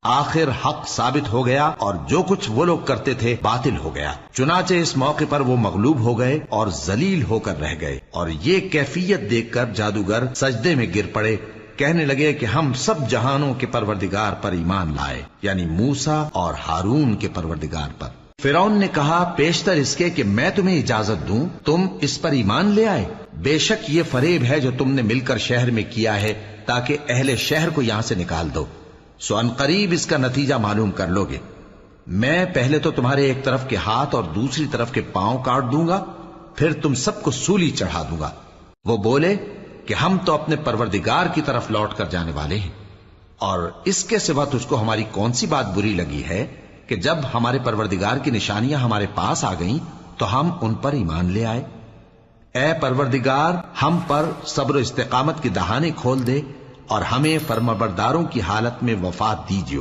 آخر حق ثابت ہو گیا اور جو کچھ وہ لوگ کرتے تھے باطل ہو گیا۔ چنانچہ اس موقع پر وہ مغلوب ہو گئے اور ذلیل ہو کر رہ گئے، اور یہ کیفیت دیکھ کر جادوگر سجدے میں گر پڑے، کہنے لگے کہ ہم سب جہانوں کے پروردگار پر ایمان لائے، یعنی موسیٰ اور ہارون کے پروردگار پر۔ فرعون نے کہا پیشتر اس کے کہ میں تمہیں اجازت دوں تم اس پر ایمان لے آئے، بے شک یہ فریب ہے جو تم نے مل کر شہر میں کیا ہے تاکہ اہل شہر کو یہاں سے نکال دو، سو ان قریب اس کا نتیجہ معلوم کر لو گے۔ میں پہلے تو تمہارے ایک طرف کے ہاتھ اور دوسری طرف کے پاؤں کاٹ دوں گا، پھر تم سب کو سولی چڑھا دوں گا۔ وہ بولے کہ ہم تو اپنے پروردگار کی طرف لوٹ کر جانے والے ہیں، اور اس کے سوا تجھ کو ہماری کون سی بات بری لگی ہے کہ جب ہمارے پروردگار کی نشانیاں ہمارے پاس آ گئیں تو ہم ان پر ایمان لے آئے۔ اے پروردگار، ہم پر صبر و استقامت کی دہانے کھول دے اور ہمیں فرمانبرداروں کی حالت میں وفات دیجیو۔